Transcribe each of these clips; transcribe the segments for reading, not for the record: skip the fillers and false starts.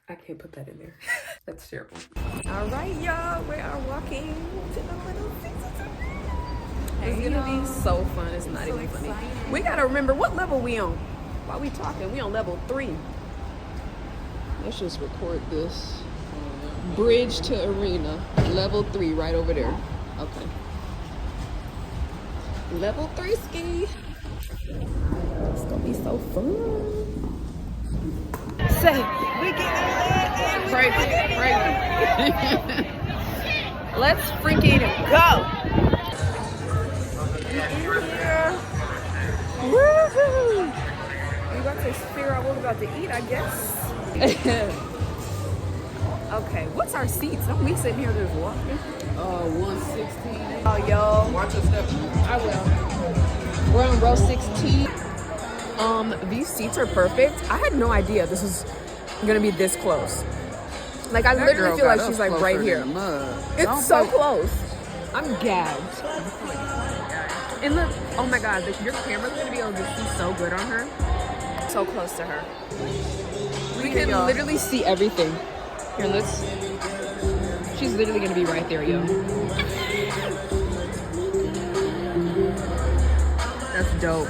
I can't put that in there. That's terrible. All right, y'all. We are walking to the little Caesars. It's gonna be so fun. It's not even funny. We gotta remember what level we on. While we talking, we on level 3. Let's just record this. Bridge to arena, level 3, right over there. Okay. Level 3 ski. It's gonna be so fun. Say, we get it. Crazy. Let's freaking go. Yeah. Woohoo! We about to figure out what we're about to eat, I guess. Okay, what's our seats? Don't we sitting here just walking? 116. Oh, yo. Watch your step. I will. We're on row 16. These seats are perfect. I had no idea this was gonna be this close. Like, I literally feel like she's like right here. It's so close. I'm gagged. And look, oh my God, your camera's gonna be able to see so good on her. So close to her. We can literally see everything. Here, let's. She's literally gonna be right there, yo. That's dope.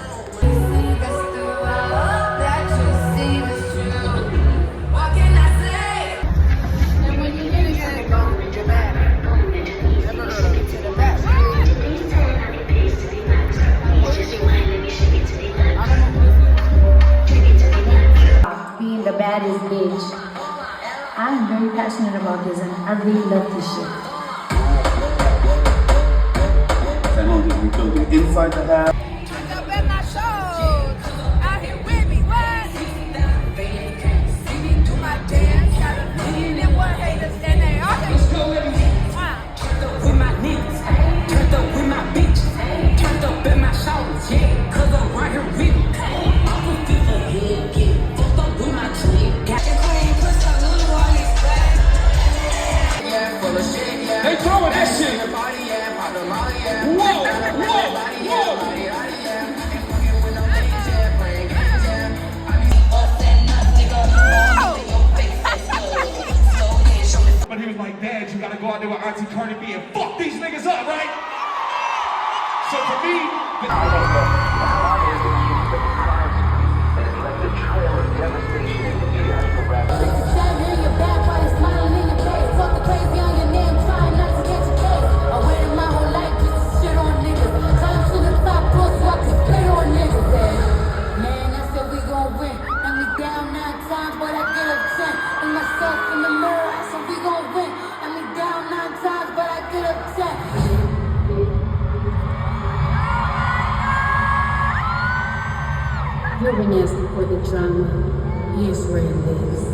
Being the baddest bitch. I'm very passionate about this and I really love this shit. As long as we feel the inside the house. Turn up at my shows. Out here with me, what? See me do my dance. Got a million and one haters and they all let's go with me. Turned up with my niggas. Turned up with my bitches. Turned up at my shows, yeah. Cause I'm right here with me. I'm a people head, get fucked up with my dream. Got your queen, push a little while you back. Yeah, full of shit, yeah. They throwing that shit. Body, yeah, pop the molly, yeah. Whoa. But he was like, Dad, you gotta go out there with Auntie Cardi B and fuck these niggas up, right? So for me, You've been asking for the drama. Here's where it lives.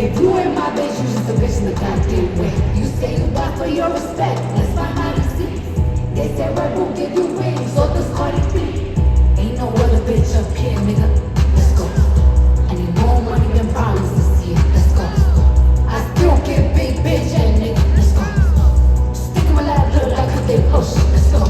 if you ain't my bitch, you just a bitch in the goddamn way. You say you buy for your respect, let's find out and see. They say Red Bull give you wings, so this Cardi B. Ain't no other bitch up here, nigga. Let's go. I need more money than problems this year. Let's go. I still get big bitch, and nigga. Let's go. Stick in my lap, look like a big push. Let's go.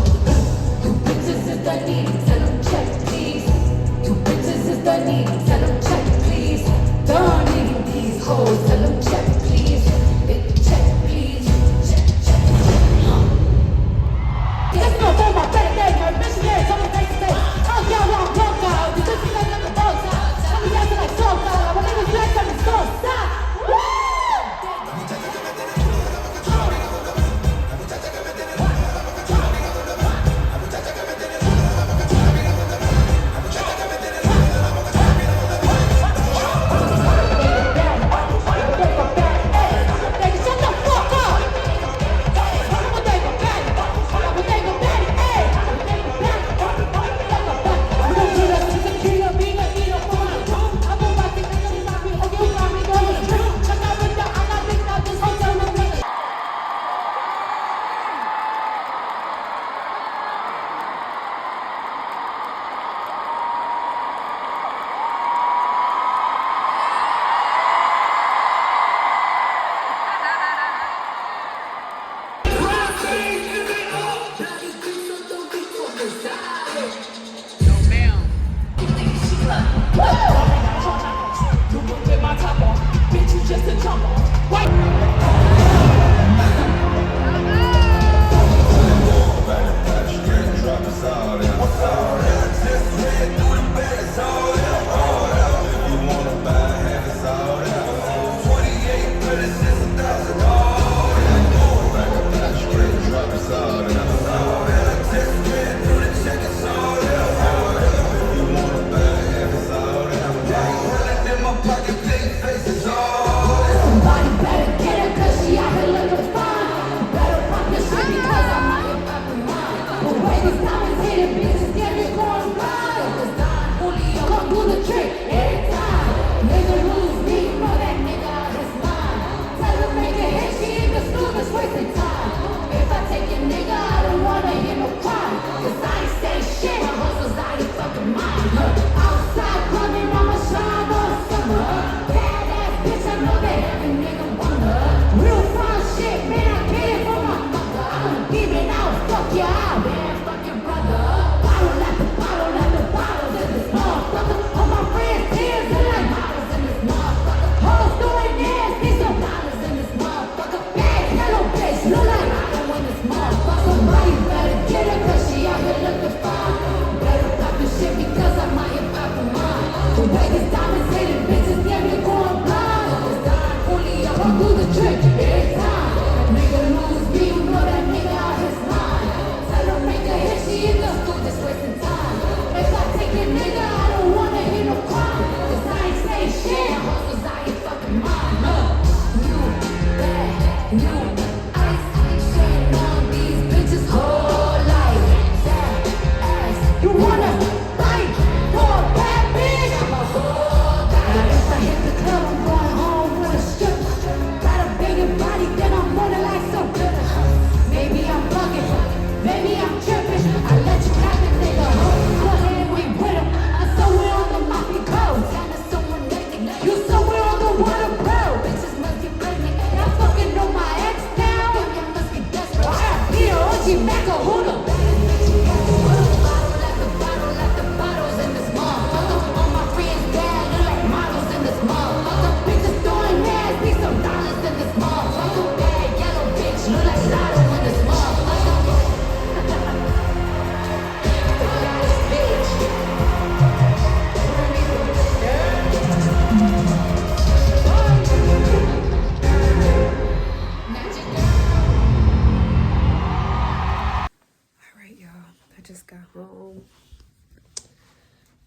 Just got home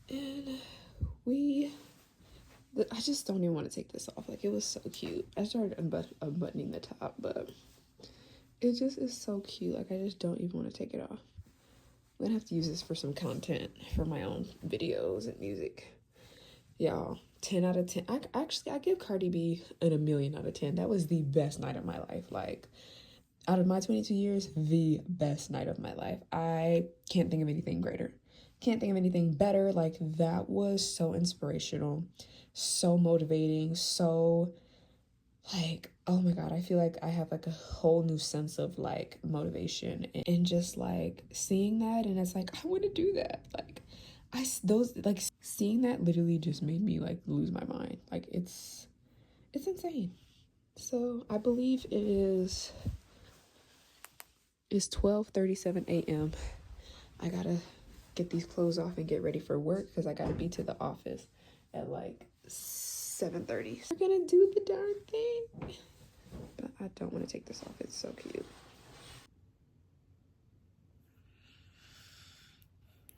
and I just don't even want to take this off. Like, it was so cute. I started unbuttoning the top, but it just is so cute. Like, I just don't even want to take it off. I'm gonna have to use this for some content for my own videos and music. Y'all, 10 out of 10. I give Cardi B a million out of 10. That was the best night of my life. Like, out of my 22 years, the best night of my life. I can't think of anything greater. Can't think of anything better. Like, that was so inspirational, so motivating, so, like, oh my God, I feel like I have, like, a whole new sense of, like, motivation and just, like, seeing that, and it's like, I want to do that. Like, seeing that literally just made me, like, lose my mind. Like, it's insane. So, I believe it's 12:37 a.m. I gotta get these clothes off and get ready for work because I gotta be to the office at like 7:30. We're gonna do the darn thing. But I don't want to take this off. It's so cute.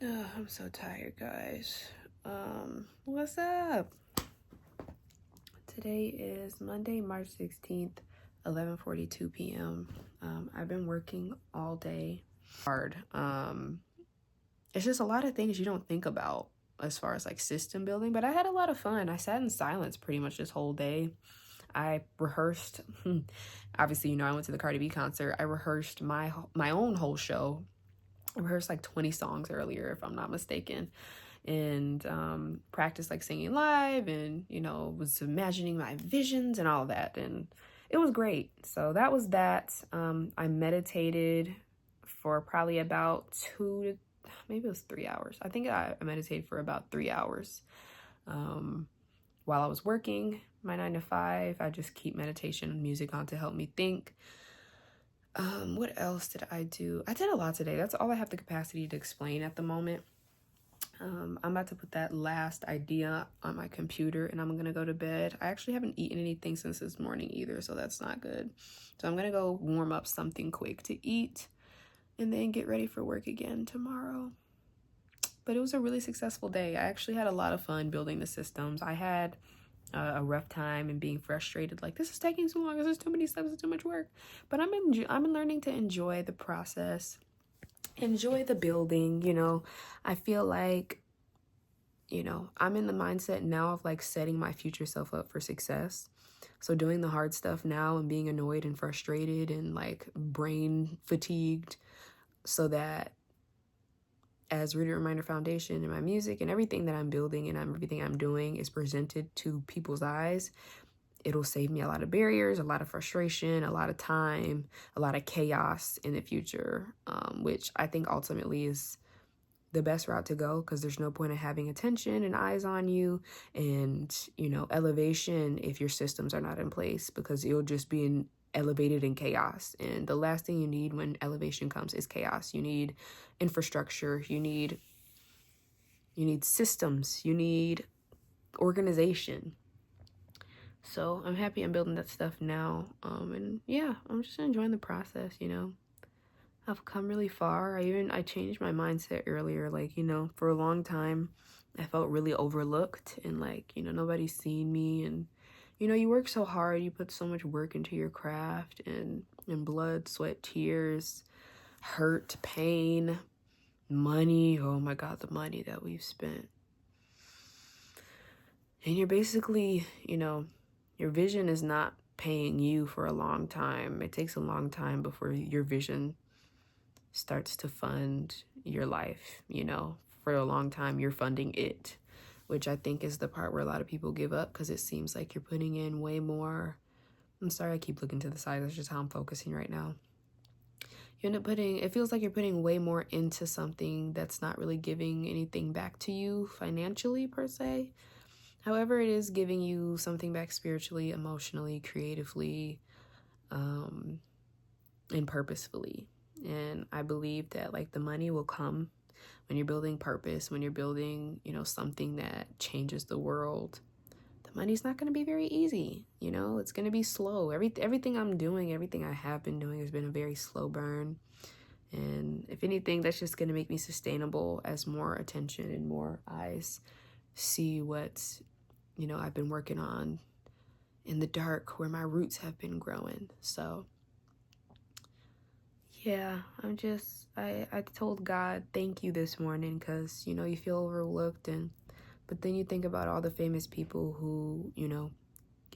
Oh, I'm so tired, guys. What's up? Today is Monday, March 16th, 11:42 p.m. I've been working all day hard. It's just a lot of things you don't think about as far as like system building, but I had a lot of fun. I sat in silence pretty much this whole day. I rehearsed, obviously, you know, I went to the Cardi B concert. I rehearsed my own whole show. I rehearsed like 20 songs earlier, if I'm not mistaken, and practiced like singing live, and, you know, was imagining my visions and all that, and it was great. So that was that. I meditated for probably about maybe it was 3 hours. I think I meditated for about 3 hours while I was working. my 9 to 5. I just keep meditation and music on to help me think. What else did I do? I did a lot today. That's all I have the capacity to explain at the moment. I'm about to put that last idea on my computer and I'm gonna go to bed. I actually haven't eaten anything since this morning either, so that's not good. So I'm gonna go warm up something quick to eat and then get ready for work again tomorrow. But it was a really successful day. I actually had a lot of fun building the systems. I had a rough time and being frustrated, like, this is taking too long, this is too many steps, it's too much work. But I'm learning to enjoy the process, enjoy the building. You know, I feel like, you know, I'm in the mindset now of like setting my future self up for success. So doing the hard stuff now and being annoyed and frustrated and like brain fatigued, so that as Rooted Reminder Foundation and my music and everything that I'm building and everything I'm doing is presented to people's eyes, it'll save me a lot of barriers, a lot of frustration, a lot of time, a lot of chaos in the future, which I think ultimately is the best route to go, because there's no point in having attention and eyes on you and, you know, elevation if your systems are not in place, because you'll just be elevated in chaos. And the last thing you need when elevation comes is chaos. You need infrastructure, you need systems, you need organization. So I'm happy I'm building that stuff now. And yeah, I'm just enjoying the process, you know. I've come really far. I changed my mindset earlier. Like, you know, for a long time, I felt really overlooked and like, you know, nobody's seen me. And, you know, you work so hard, you put so much work into your craft and blood, sweat, tears, hurt, pain, money. Oh my God, the money that we've spent. And you're basically, you know, your vision is not paying you for a long time. It takes a long time before your vision starts to fund your life. You know, for a long time you're funding it, which I think is the part where a lot of people give up, because it seems like you're putting in way more. I'm sorry, I keep looking to the side. That's just how I'm focusing right now. You end up it feels like you're putting way more into something that's not really giving anything back to you financially per se. However, it is giving you something back spiritually, emotionally, creatively, and purposefully. And I believe that like the money will come when you're building purpose, when you're building, you know, something that changes the world. The money's not going to be very easy. You know, it's going to be slow. Everything I'm doing, everything I have been doing has been a very slow burn. And if anything, that's just going to make me sustainable as more attention and more eyes see what, you know, I've been working on in the dark, where my roots have been growing. So yeah, I told God, thank you this morning, because, you know, you feel overlooked, but then you think about all the famous people who, you know,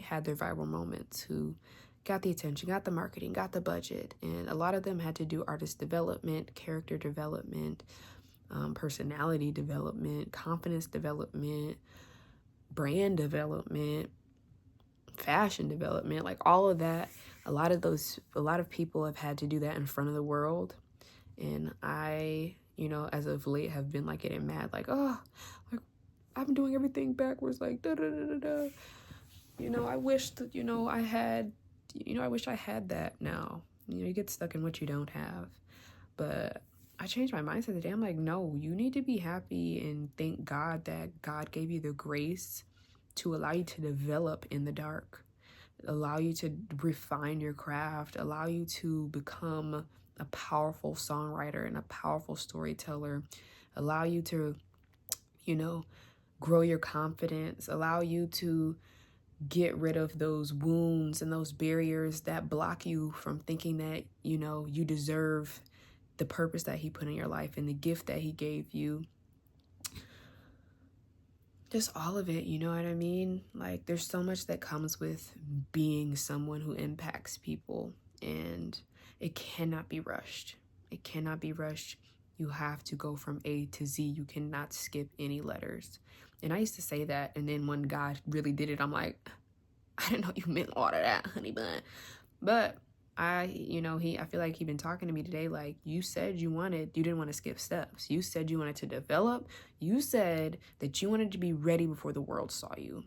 had their viral moments, who got the attention, got the marketing, got the budget. And a lot of them had to do artist development, character development, personality development, confidence development, brand development, fashion development, like all of that. A lot of people have had to do that in front of the world. And I, you know, as of late have been like getting mad, like, oh, like I'm doing everything backwards, like da da da da da. You know, I wish that, you know, I wish I had that now. You know, you get stuck in what you don't have. But I changed my mindset today. I'm like, no, you need to be happy and thank God that God gave you the grace to allow you to develop in the dark, allow you to refine your craft, allow you to become a powerful songwriter and a powerful storyteller, allow you to, you know, grow your confidence, allow you to get rid of those wounds and those barriers that block you from thinking that, you know, you deserve the purpose that he put in your life and the gift that he gave you. Just all of it, you know what I mean? Like, there's so much that comes with being someone who impacts people, and it cannot be rushed. It cannot be rushed. You have to go from A to Z. You cannot skip any letters. And I used to say that, and then when God really did it, I'm like, I didn't know you meant all of that, honey bun. But I feel like he's been talking to me today. Like, you said you didn't want to skip steps. You said you wanted to develop. You said that you wanted to be ready before the world saw you.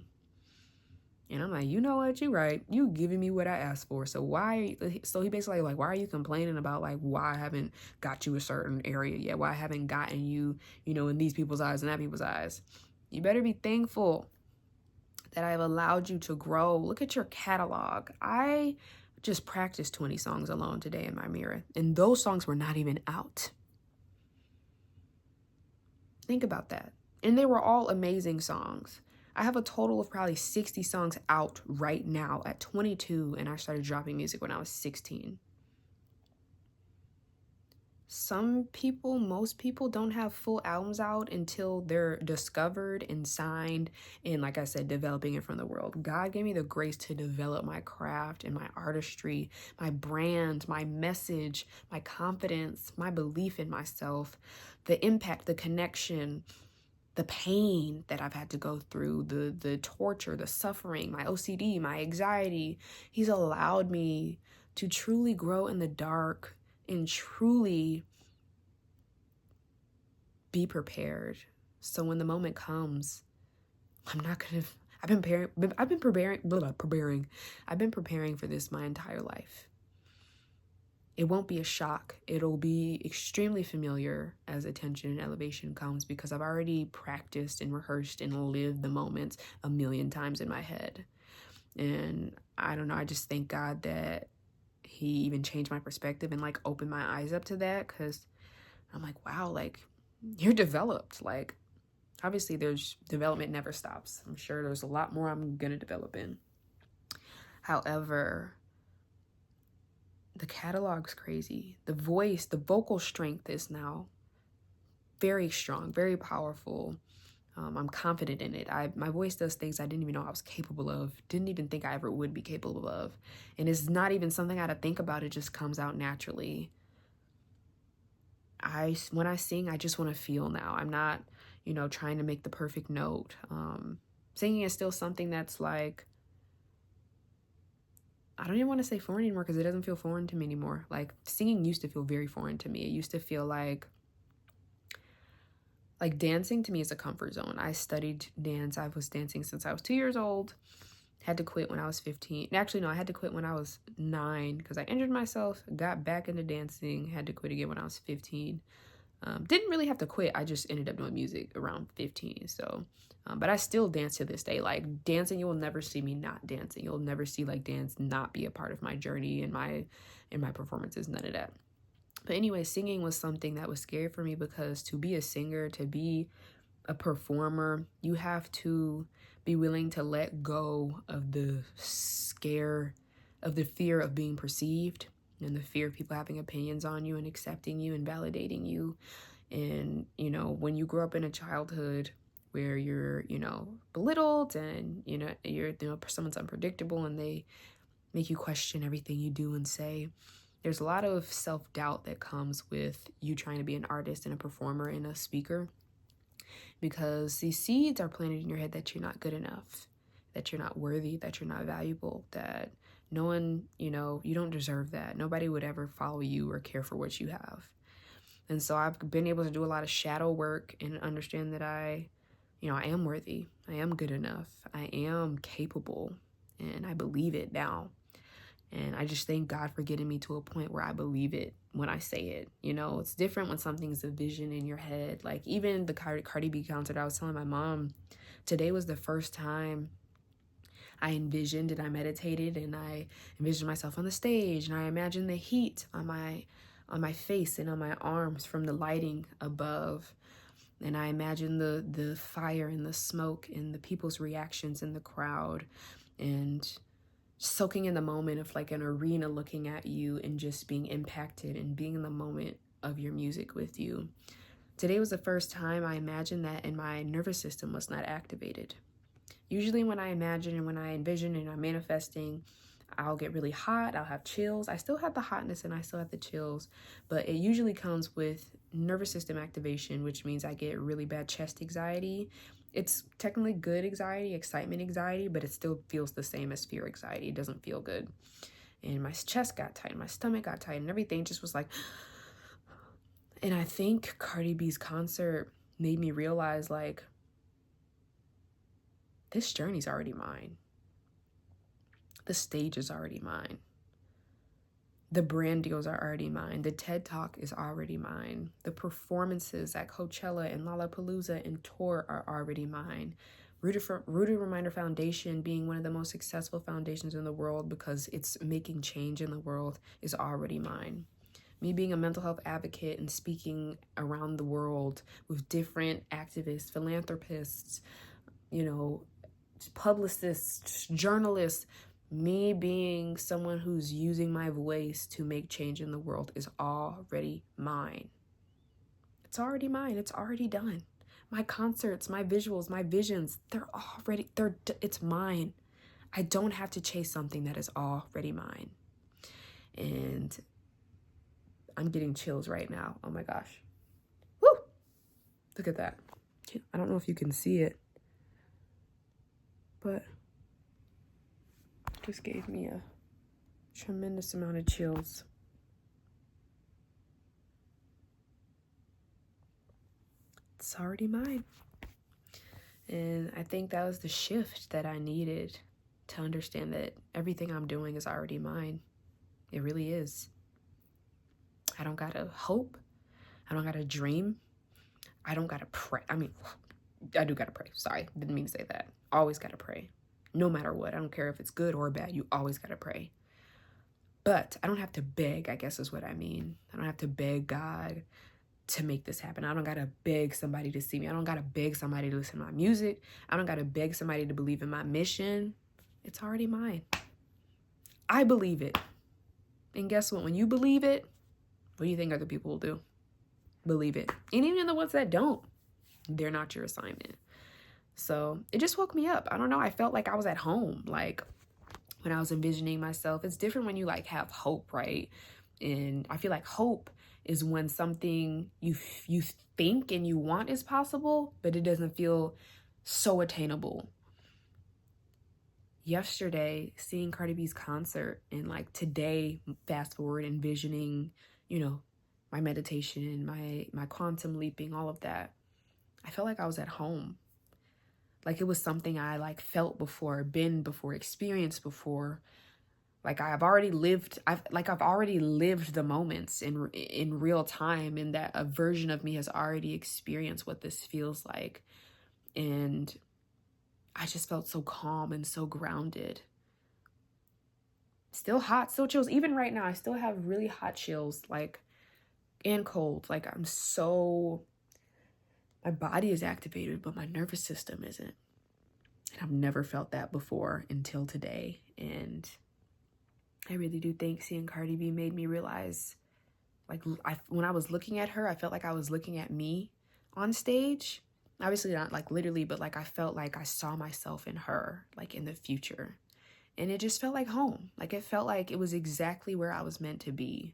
And I'm like, you know what? You're right. You giving me what I asked for. So why? So he basically like, why are you complaining about like why I haven't got you a certain area yet? Why I haven't gotten you, you know, in these people's eyes and that people's eyes? You better be thankful that I've allowed you to grow. Look at your catalog. I just practiced 20 songs alone today in my mirror, and those songs were not even out. Think about that. And they were all amazing songs. I have a total of probably 60 songs out right now at 22, and I started dropping music when I was 16. Some people, most people don't have full albums out until they're discovered and signed and, like I said, developing it from the world. God gave me the grace to develop my craft and my artistry, my brand, my message, my confidence, my belief in myself, the impact, the connection, the pain that I've had to go through, the torture, the suffering, my OCD, my anxiety. He's allowed me to truly grow in the dark and truly be prepared. So when the moment comes, I'm not gonna, I've been preparing for this my entire life. It won't be a shock. It'll be extremely familiar as attention and elevation comes, because I've already practiced and rehearsed and lived the moments a million times in my head. And I don't know, I just thank God that he even changed my perspective and like opened my eyes up to that, because I'm like, wow, like you're developed. Like obviously there's development never stops. I'm sure there's a lot more I'm gonna develop in. However, the catalog's crazy. The voice, the vocal strength is now very strong, very powerful. I'm confident in it. My voice does things I didn't even know I was capable of, didn't even think I ever would be capable of. And it's not even something I had to think about. It just comes out naturally. When I sing, I just want to feel now. I'm not, you know, trying to make the perfect note. Singing is still something that's like, I don't even want to say foreign anymore, because it doesn't feel foreign to me anymore. Like singing used to feel very foreign to me. It used to feel like dancing to me is a comfort zone. I studied dance. I was dancing since I was 2 years old. Had to quit when I was 15. Actually, no, I had to quit when I was 9 because I injured myself, got back into dancing, had to quit again when I was 15. Didn't really have to quit. I just ended up doing music around 15. So, but I still dance to this day. Like dancing, you will never see me not dancing. You'll never see like dance not be a part of my journey and my performances, none of that. But anyway, singing was something that was scary for me, because to be a singer, to be a performer, you have to be willing to let go of the fear of being perceived, and the fear of people having opinions on you and accepting you and validating you. And, you know, when you grow up in a childhood where you're, you know, belittled and, you know, someone's unpredictable and they make you question everything you do and say, there's a lot of self-doubt that comes with you trying to be an artist and a performer and a speaker, because these seeds are planted in your head that you're not good enough, that you're not worthy, that you're not valuable, that no one, you know, you don't deserve that. Nobody would ever follow you or care for what you have. And so I've been able to do a lot of shadow work and understand that I am worthy. I am good enough. I am capable, and I believe it now. And I just thank God for getting me to a point where I believe it when I say it. You know, it's different when something's a vision in your head. Like even the Cardi B concert, I was telling my mom, today was the first time I envisioned and I meditated and I envisioned myself on the stage, and I imagined the heat on my face and on my arms from the lighting above. And I imagined the fire and the smoke and the people's reactions in the crowd, and soaking in the moment of like an arena looking at you and just being impacted and being in the moment of your music with you. Today was the first time I imagined that, and my nervous system was not activated. Usually when I imagine and when I envision and I'm manifesting, I'll get really hot, I'll have chills. I still have the hotness and I still have the chills, but it usually comes with nervous system activation, which means I get really bad chest anxiety. It's technically good anxiety, excitement anxiety, but it still feels the same as fear anxiety. It doesn't feel good. And my chest got tight, my stomach got tight, and everything just was like, and I think Cardi B's concert made me realize like, this journey's already mine. The stage is already mine. The brand deals are already mine. The TED Talk is already mine. The performances at Coachella and Lollapalooza and tour are already mine. Rooted Reminder Foundation, being one of the most successful foundations in the world because it's making change in the world, is already mine. Me being a mental health advocate and speaking around the world with different activists, philanthropists, publicists, journalists, me being someone who's using my voice to make change in the world is already mine. It's already mine. It's already done. My concerts, my visuals, my visions, it's mine. I don't have to chase something that is already mine. And I'm getting chills right now. Oh my gosh. Woo! Look at that. I don't know if you can see it, but just gave me a tremendous amount of chills. It's already mine. And I think that was the shift that I needed to understand that everything I'm doing is already mine. It really is. I don't gotta hope. I don't gotta dream. I don't gotta pray. I mean, I do gotta pray. Sorry, didn't mean to say that. Always gotta pray. No matter what. I don't care if it's good or bad. You always gotta pray. But I don't have to beg, I guess is what I mean. I don't have to beg God to make this happen. I don't gotta beg somebody to see me. I don't gotta beg somebody to listen to my music. I don't gotta beg somebody to believe in my mission. It's already mine. I believe it. And guess what? When you believe it, what do you think other people will do? Believe it. And even the ones that don't, they're not your assignment. So it just woke me up. I don't know. I felt like I was at home. Like when I was envisioning myself, it's different when you like have hope, right? And I feel like hope is when something you think and you want is possible, but it doesn't feel so attainable. Yesterday, seeing Cardi B's concert, and like today, fast forward, envisioning, my meditation, my quantum leaping, all of that. I felt like I was at home. Like it was something I like felt before, been before, experienced before. Like I've already lived the moments in real time, and that a version of me has already experienced what this feels like. And I just felt so calm and so grounded. Still hot, still chills. Even right now, I still have really hot chills, and cold. My body is activated, but my nervous system isn't. And I've never felt that before until today. And I really do think seeing Cardi B made me realize, when I was looking at her, I felt like I was looking at me on stage. Obviously not like literally, but like I felt like I saw myself in her, like in the future. And it just felt like home. Like it felt like it was exactly where I was meant to be.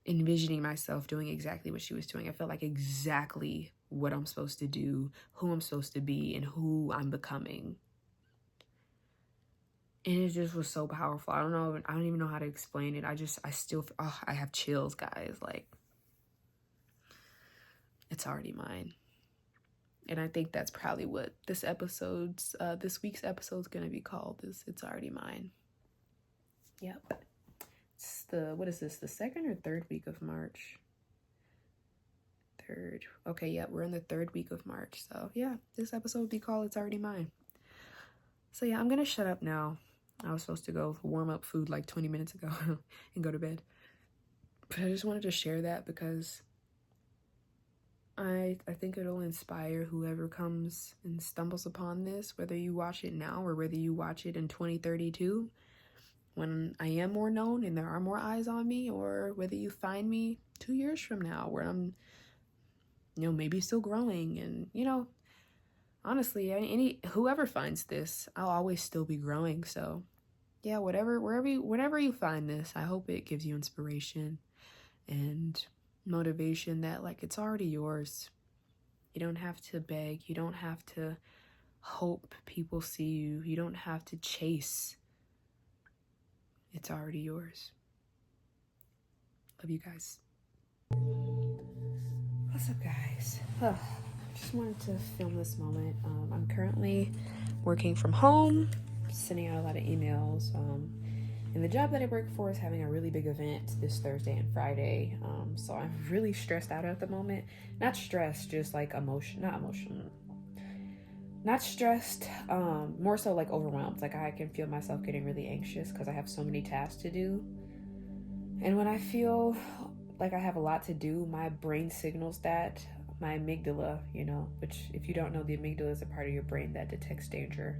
Envisioning myself doing exactly what she was doing. I felt like exactly what I'm supposed to do, who I'm supposed to be, and who I'm becoming. And it just was so powerful. I don't even know how to explain it. I have chills, guys. Like, it's already mine. And I think that's probably what this week's episode's gonna be called, is It's Already Mine. Yep. It's the second or third week of March? Third. Okay, yeah, we're in the third week of March. So yeah, this episode would be called It's Already Mine. So yeah, I'm gonna shut up now. I was supposed to go warm up food like 20 minutes ago and go to bed. But I just wanted to share that because I think it'll inspire whoever comes and stumbles upon this, whether you watch it now or whether you watch it in 2032 when I am more known and there are more eyes on me, or whether you find me 2 years from now where I'm, maybe still growing. And, honestly, whoever finds this, I'll always still be growing. So yeah, whenever you find this, I hope it gives you inspiration and motivation that it's already yours. You don't have to beg. You don't have to hope people see you. You don't have to chase. It's already yours. Love you guys. What's up, guys? Just wanted to film this moment. I'm currently working from home, sending out a lot of emails. And the job that I work for is having a really big event this Thursday and Friday. So I'm really stressed out at the moment. Not stressed, just like not stressed, more so like overwhelmed. Like I can feel myself getting really anxious because I have so many tasks to do. And when I feel like I have a lot to do, my brain signals that. My amygdala, which if you don't know, the amygdala is a part of your brain that detects danger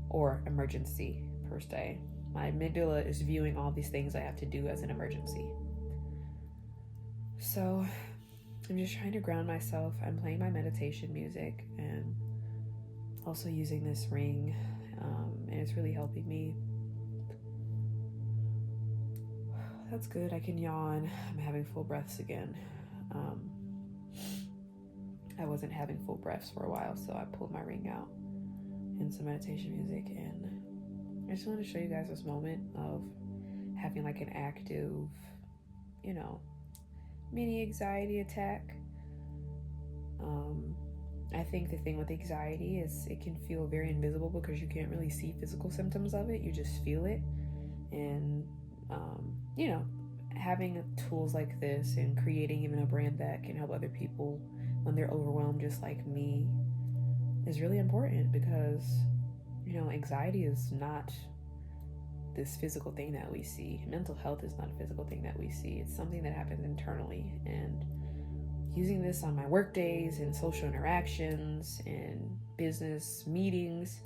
or emergency per se. My amygdala is viewing all these things I have to do as an emergency. So I'm just trying to ground myself. I'm playing my meditation music and also using this ring, and it's really helping me. That's good. I can yawn. I'm having full breaths again. I wasn't having full breaths for a while, so I pulled my ring out and some meditation music, and I just want to show you guys this moment of having like an active, mini anxiety attack. I think the thing with anxiety is it can feel very invisible because you can't really see physical symptoms of it. You just feel it. And, having tools like this and creating even a brand that can help other people when they're overwhelmed just like me is really important because, anxiety is not this physical thing that we see. Mental health is not a physical thing that we see. It's something that happens internally. And using this on my work days and social interactions and business meetings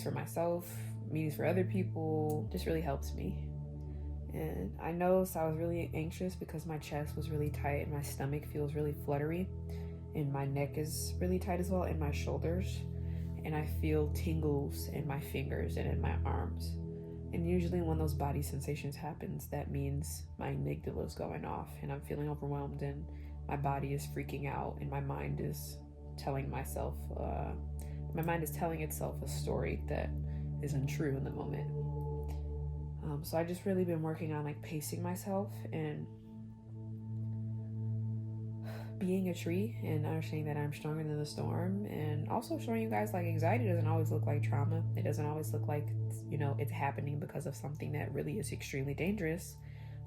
for myself, meetings for other people, just really helps me. And I noticed I was really anxious because my chest was really tight and my stomach feels really fluttery and my neck is really tight as well, and my shoulders, and I feel tingles in my fingers and in my arms. And usually when those body sensations happens, that means my amygdala is going off and I'm feeling overwhelmed and my body is freaking out and my mind is telling itself a story that isn't true in the moment. So I just really been working on like pacing myself and being a tree and understanding that I'm stronger than the storm, and also showing you guys like anxiety doesn't always look like trauma. It doesn't always look like, it's happening because of something that really is extremely dangerous.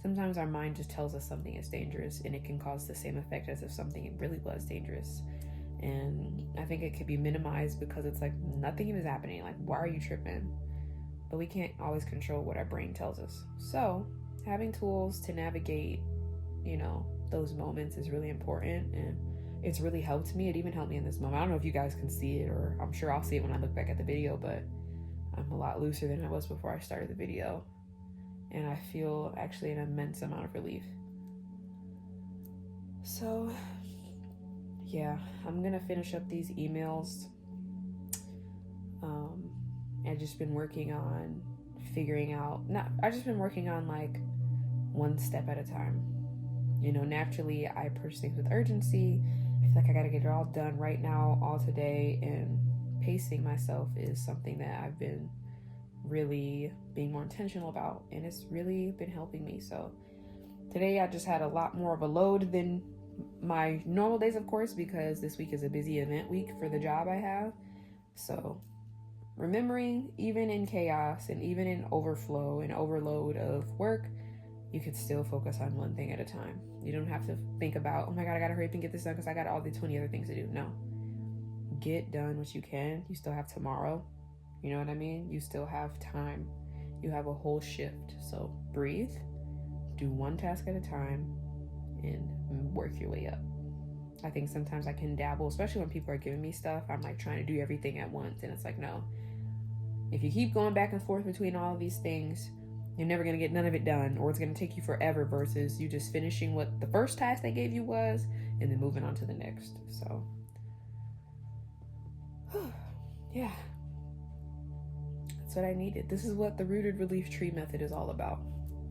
Sometimes our mind just tells us something is dangerous and it can cause the same effect as if something really was dangerous. And I think it could be minimized because it's like nothing is happening. Like, why are you tripping? But we can't always control what our brain tells us. So having tools to navigate, those moments is really important, and it's really helped me. It even helped me in this moment. I don't know if you guys can see it, or I'm sure I'll see it when I look back at the video, but I'm a lot looser than I was before I started the video. And I feel actually an immense amount of relief. So yeah, I'm gonna finish up these emails. I've just been working on like one step at a time. Naturally I approach things with urgency. I feel like I gotta get it all done right now, all today, and pacing myself is something that I've been really being more intentional about, and it's really been helping me. So today I just had a lot more of a load than my normal days, of course, because this week is a busy event week for the job I have. So remembering, even in chaos and even in overflow and overload of work, you can still focus on one thing at a time. You don't have to think about, oh my God, I gotta hurry up and get this done because I got all the 20 other things to do. No, get done what you can. You still have tomorrow. You know what I mean? You still have time. You have a whole shift. So breathe, do one task at a time, and work your way up. I think sometimes I can dabble, especially when people are giving me stuff. I'm like trying to do everything at once, and it's like, no. If you keep going back and forth between all of these things, you're never gonna get none of it done, or it's gonna take you forever versus you just finishing what the first task they gave you was and then moving on to the next. So yeah, that's what I needed. This is what the rooted relief tree method is all about.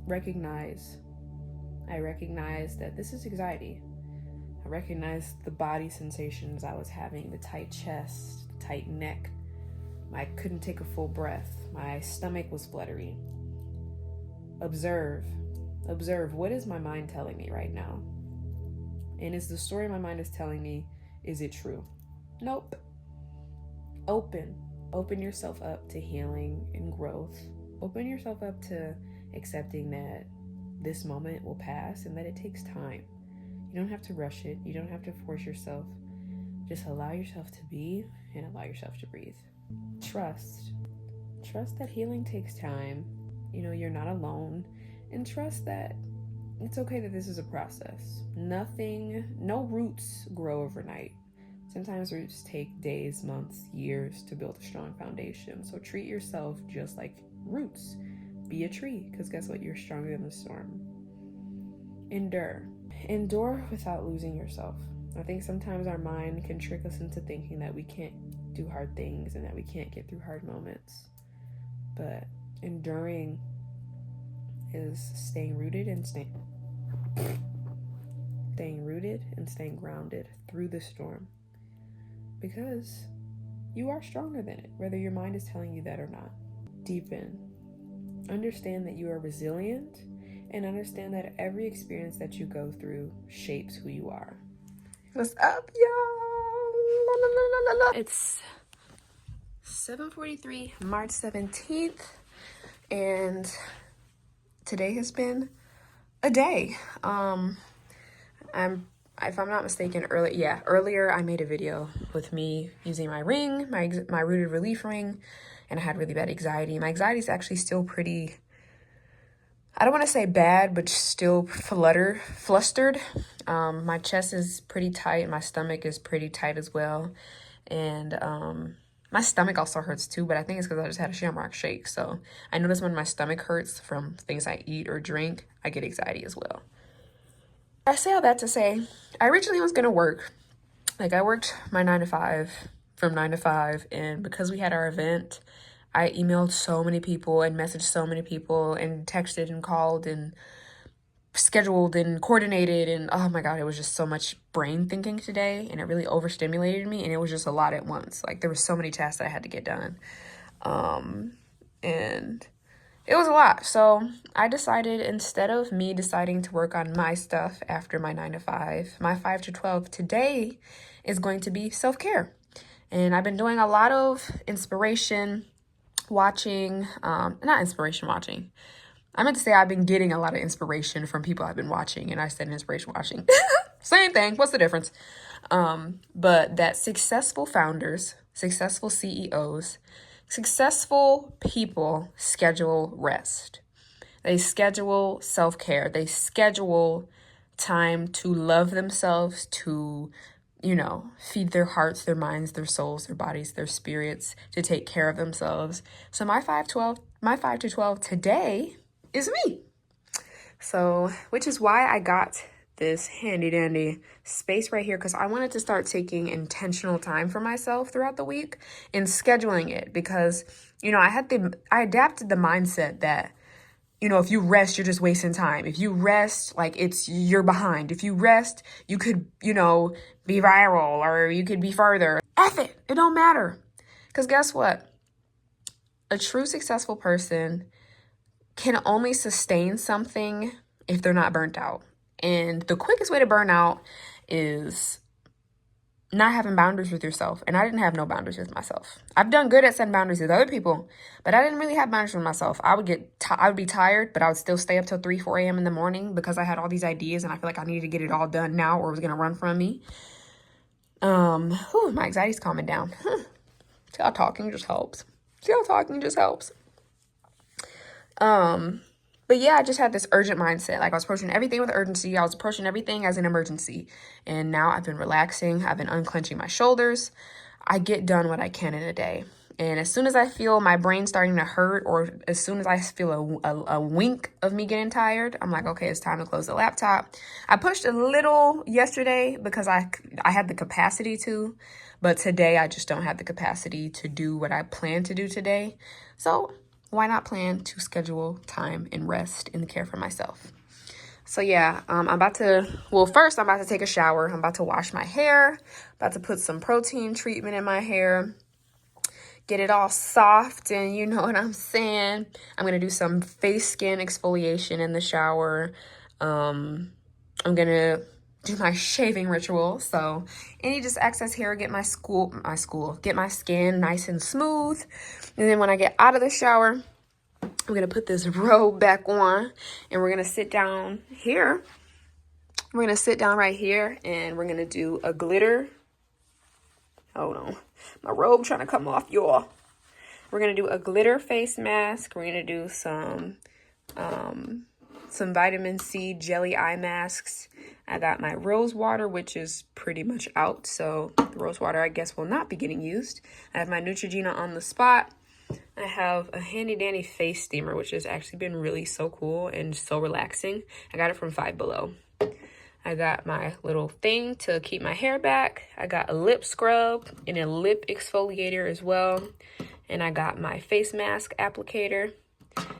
I recognize that this is anxiety. I recognize the body sensations I was having, the tight chest, the tight neck. I couldn't take a full breath. My stomach was fluttery. Observe, what is my mind telling me right now? And is the story my mind is telling me, is it true? Nope. Open Open yourself up to healing and growth. Open yourself up to accepting that this moment will pass and that it takes time. You don't have to rush it. You don't have to force yourself. Just allow yourself to be and allow yourself to breathe. Trust that healing takes time. You know, you're not alone. And trust that it's okay that this is a process. No roots grow overnight. Sometimes roots take days, months, years to build a strong foundation. So treat yourself just like roots. Be a tree, because guess what? You're stronger than the storm. Endure without losing yourself. I think sometimes our mind can trick us into thinking that we can't do hard things and that we can't get through hard moments. But enduring is staying rooted and staying grounded through the storm. Because you are stronger than it, whether your mind is telling you that or not. Deepen. Understand that you are resilient, and understand that every experience that you go through shapes who you are. What's up, y'all? It's 7:43, March 17th, and today has been a day. If I'm not mistaken, earlier I made a video with me using my ring, my rooted relief ring, and I had really bad anxiety. My anxiety is actually still pretty, I don't want to say bad, but still flustered. My chest is pretty tight. My stomach is pretty tight as well. And my stomach also hurts too, but I think it's because I just had a Shamrock shake. So I notice when my stomach hurts from things I eat or drink, I get anxiety as well. I say all that to say, I originally was going to work. Like, I worked my 9 to 5 from 9 to 5. And because we had our event, I emailed so many people and messaged so many people and texted and called and scheduled and coordinated. And oh my God, it was just so much brain thinking today. And it really overstimulated me. And it was just a lot at once. Like, there were so many tasks that I had to get done. And it was a lot. So I decided, instead of me deciding to work on my stuff after my 9 to 5, my 5 to 12 today is going to be self-care. And I've been doing a lot of inspiration watching, not inspiration watching. I meant to say I've been getting a lot of inspiration from people I've been watching, and I said inspiration watching. Same thing. What's the difference? But that successful founders, successful CEOs, successful people schedule rest. They schedule self-care. They schedule time to love themselves, to, feed their hearts, their minds, their souls, their bodies, their spirits, to take care of themselves. So my 5 to 12 today is me. So, which is why I got this handy dandy space right here, because I wanted to start taking intentional time for myself throughout the week and scheduling it, because I adapted the mindset that if you rest, you're just wasting time. If you rest, you're behind. If you rest, you could be viral, or you could be further. F it don't matter, because guess what, a true successful person can only sustain something if they're not burnt out. And the quickest way to burn out is not having boundaries with yourself. And I didn't have no boundaries with myself. I've done good at setting boundaries with other people, but I didn't really have boundaries with myself. I would be tired, but I would still stay up till 3, 4 a.m. in the morning because I had all these ideas and I feel like I needed to get it all done now or it was going to run from me. My anxiety's calming down. See how talking just helps. But yeah, I just had this urgent mindset. Like, I was approaching everything with urgency. I was approaching everything as an emergency. And now I've been relaxing. I've been unclenching my shoulders. I get done what I can in a day. And as soon as I feel my brain starting to hurt, or as soon as I feel a wink of me getting tired, I'm like, okay, it's time to close the laptop. I pushed a little yesterday because I had the capacity to, but today I just don't have the capacity to do what I plan to do today. So why not plan to schedule time and rest and care for myself? So yeah, I'm about to take a shower. I'm about to wash my hair, about to put some protein treatment in my hair, get it all soft, and you know what I'm saying. I'm going to do some face skin exfoliation in the shower. I'm going to do my shaving ritual. So any just excess hair, get get my skin nice and smooth. And then when I get out of the shower, I'm gonna put this robe back on and we're gonna sit down here. We're gonna sit down right here and we're gonna do a glitter. Hold on, my robe trying to come off, y'all. We're gonna do a glitter face mask. We're gonna do some vitamin C jelly eye masks. I got my rose water, which is pretty much out, so the rose water I guess will not be getting used. I have my Neutrogena on the spot. I have a handy dandy face steamer, which has actually been really so cool and so relaxing. I got it from Five Below. I got my little thing to keep my hair back. I got a lip scrub and a lip exfoliator as well. And I got my face mask applicator.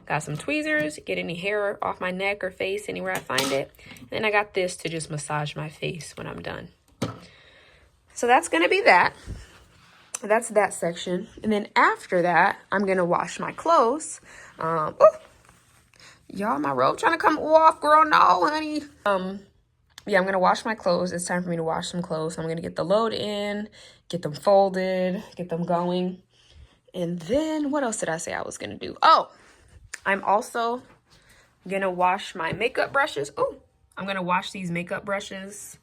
Got some tweezers, get any hair off my neck or face anywhere I find it. And then I got this to just massage my face when I'm done. So that's gonna be that. That's that section. And then after that, I'm gonna wash my clothes. Y'all, my robe trying to come off, girl, no, honey. Yeah, I'm gonna wash my clothes. It's time for me to wash some clothes. I'm gonna get the load in, get them folded, get them going. And then what else did I say I was gonna do? Oh, I'm also gonna wash my makeup brushes. Oh, I'm gonna wash these makeup brushes.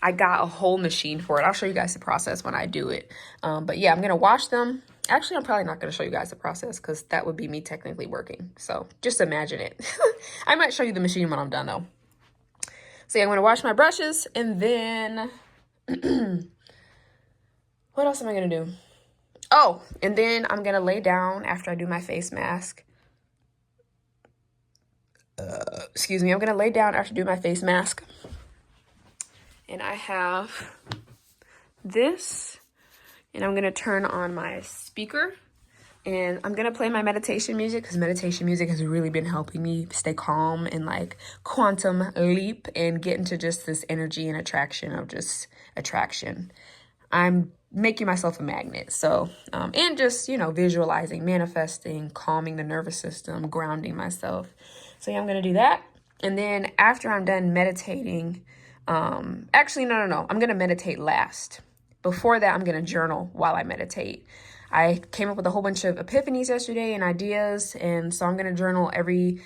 I got a whole machine for it. I'll show you guys the process when I do it. But yeah, I'm gonna wash them. Actually, I'm probably not gonna show you guys the process because that would be me technically working. So just imagine it. I might show you the machine when I'm done though. So yeah, I'm gonna wash my brushes and then, what else am I gonna do? Oh, and then I'm gonna lay down after I do my face mask. Excuse me, I'm gonna lay down after I do my face mask. And I have this, and I'm gonna turn on my speaker, and I'm gonna play my meditation music because meditation music has really been helping me stay calm and like quantum leap and get into just this energy and attraction of just attraction. I'm making myself a magnet. So, and just, you know, visualizing, manifesting, calming the nervous system, grounding myself. So yeah, I'm going to do that. And then after I'm done meditating, actually, no. I'm going to meditate last. Before that, I'm going to journal while I meditate. I came up with a whole bunch of epiphanies yesterday and ideas. And so I'm going to journal every,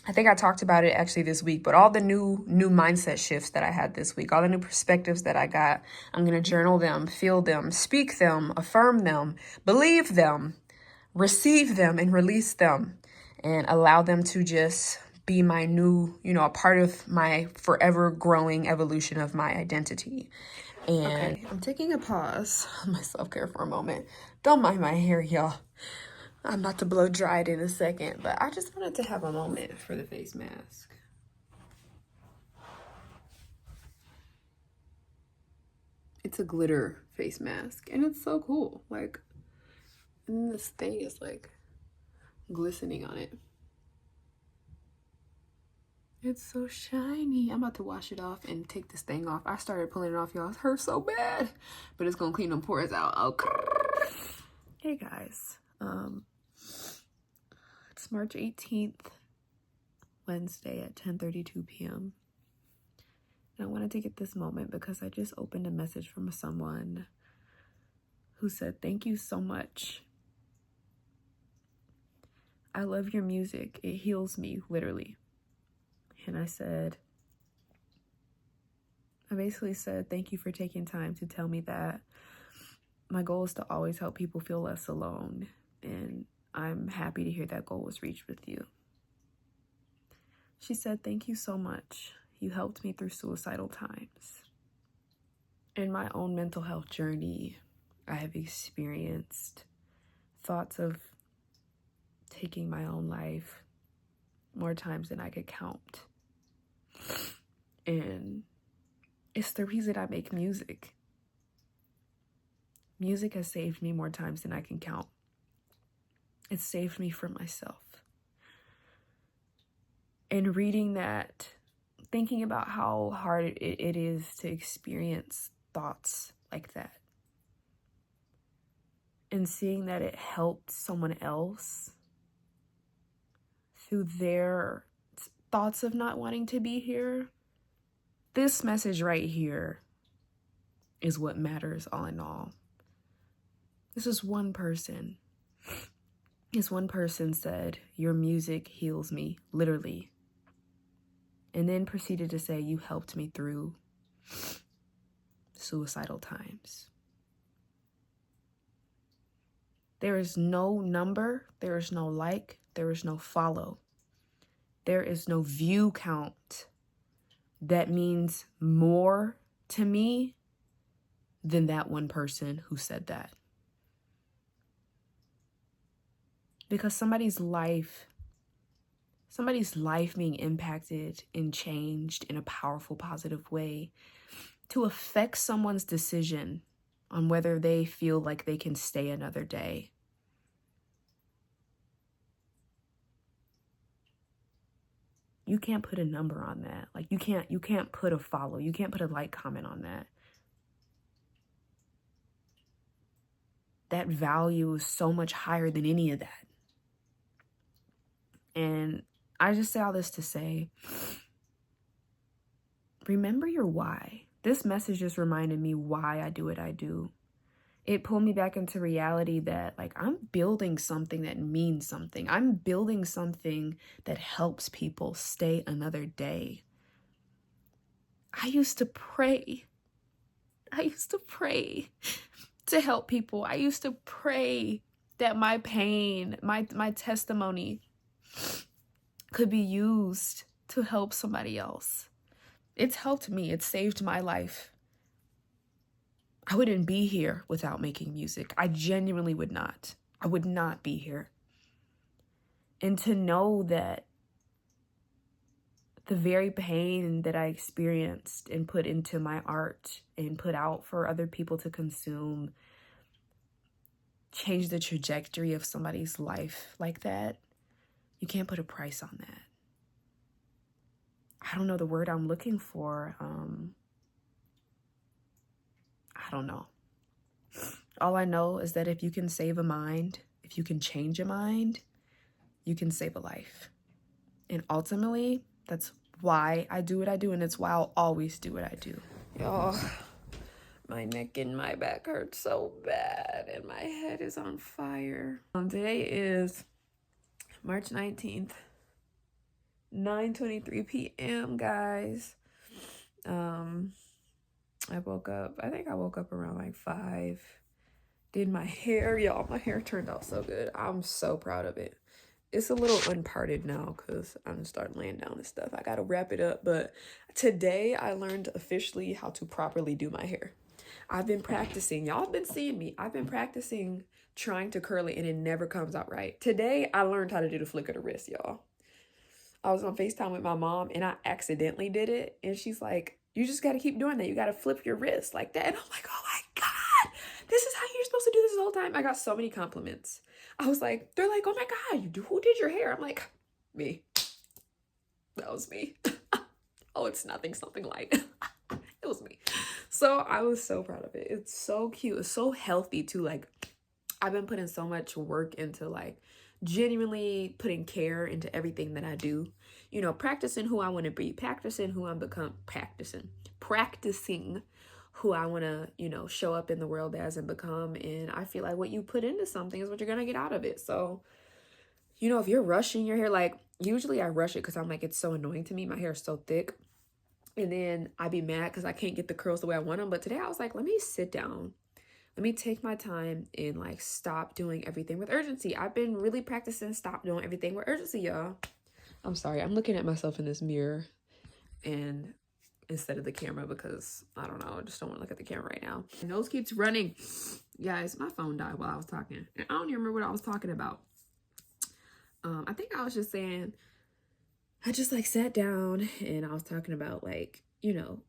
I think I talked about it actually this week, but all the new mindset shifts that I had this week, all the new perspectives that I got, I'm going to journal them, feel them, speak them, affirm them, believe them, receive them, and release them, and allow them to just be my new, a part of my forever growing evolution of my identity. And okay, I'm taking a pause on my self-care for a moment. Don't mind my hair, y'all. I'm about to blow dry it in a second, but I just wanted to have a moment for the face mask. It's a glitter face mask, and it's so cool. Like, and this thing is like glistening on it. It's so shiny. I'm about to wash it off and take this thing off. I started pulling it off, y'all. It hurts so bad, but it's gonna clean them pores out. Oh, hey guys. It's March 18th, Wednesday at 10:32 p.m. And I wanted to get this moment because I just opened a message from someone who said, "Thank you so much. I love your music. It heals me, literally." And I basically said, "Thank you for taking time to tell me that. My goal is to always help people feel less alone. And I'm happy to hear that goal was reached with you." She said, "Thank you so much. You helped me through suicidal times. In my own mental health journey, I have experienced thoughts of taking my own life more times than I could count. And it's the reason I make music. Music has saved me more times than I can count. It saved me from myself." And reading that, thinking about how hard it is to experience thoughts like that, and seeing that it helped someone else through their thoughts of not wanting to be here, this message right here is what matters all in all. This is one person. This one person said, "Your music heals me," literally. And then proceeded to say, "You helped me through suicidal times." There is no number, there is no like, there is no follow. There is no view count that means more to me than that one person who said that. Because somebody's life being impacted and changed in a powerful, positive way to affect someone's decision on whether they feel like they can stay another day. You can't put a number on that. Like you can't put a follow. You can't put a like comment on that. That value is so much higher than any of that. And I just say all this to say, remember your why. This message just reminded me why I do what I do. It pulled me back into reality that like I'm building something that means something. I'm building something that helps people stay another day. I used to pray to help people. I used to pray that my pain, my testimony could be used to help somebody else. It's helped me. It's saved my life. I wouldn't be here without making music. I genuinely would not. I would not be here. And to know that the very pain that I experienced and put into my art and put out for other people to consume changed the trajectory of somebody's life like that, you can't put a price on that. I don't know the word I'm looking for. I don't know. All I know is that if you can save a mind, if you can change a mind, you can save a life. And ultimately, that's why I do what I do, and it's why I'll always do what I do. Y'all, my neck and my back hurt so bad, and my head is on fire. Today is March 19th, 9:23 p.m., guys. I woke up around like 5, did my hair. Y'all, my hair turned out so good. I'm so proud of it. It's a little unparted now because I'm gonna start laying down and stuff. I gotta wrap it up, but today I learned officially how to properly do my hair. I've been practicing. Y'all have been seeing me. I've been practicing trying to curl it and it never comes out right. Today I learned how to do the flick of the wrist, y'all. I was on FaceTime with my mom and I accidentally did it, and she's like, "You just got to keep doing that. You got to flip your wrist like that." And I'm like, "Oh my God, this is how you're supposed to do this the whole time." I got so many compliments. I was like, they're like, "Oh my God, who did your hair?" I'm like, "Me. That was me." Oh, it's nothing, something light. It was me. So I was so proud of it. It's so cute. It's so healthy too. Like, I've been putting so much work into like genuinely putting care into everything that I do. You know, practicing who I want to be, practicing who I'm practicing who I want to, you know, show up in the world as and become. And I feel like what you put into something is what you're going to get out of it. So, you know, if you're rushing your hair, like usually I rush it because I'm like, it's so annoying to me. My hair is so thick. And then I'd be mad because I can't get the curls the way I want them. But today I was like, let me sit down. Let me take my time and like stop doing everything with urgency. I've been really practicing stop doing everything with urgency, y'all. I'm sorry. I'm looking at myself in this mirror and instead of the camera because I don't know. I just don't want to look at the camera right now. My nose keeps running. Guys, my phone died while I was talking. And I don't even remember what I was talking about. I think I was just saying, I just like sat down and I was talking about like, you know,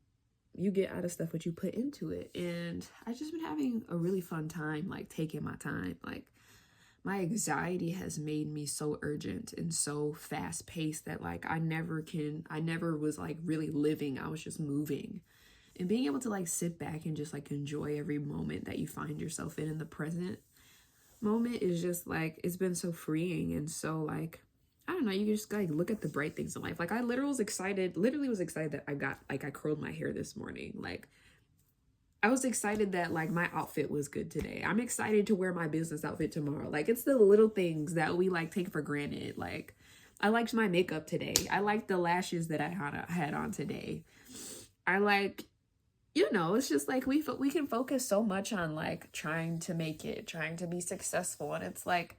you get out of stuff what you put into it. And I just been having a really fun time, like taking my time. Like my anxiety has made me so urgent and so fast paced that like I never was like really living. I was just moving. And being able to like sit back and just like enjoy every moment that you find yourself in the present moment is just like, it's been so freeing and so like, I don't know, you just like look at the bright things in life. Like I literally was excited that I curled my hair this morning. Like I was excited that like my outfit was good today. I'm excited to wear my business outfit tomorrow. Like it's the little things that we like take for granted. Like I liked my makeup today. I liked the lashes that I had on today. I like, you know, it's just like we can focus so much on like trying to make it, trying to be successful. And it's like,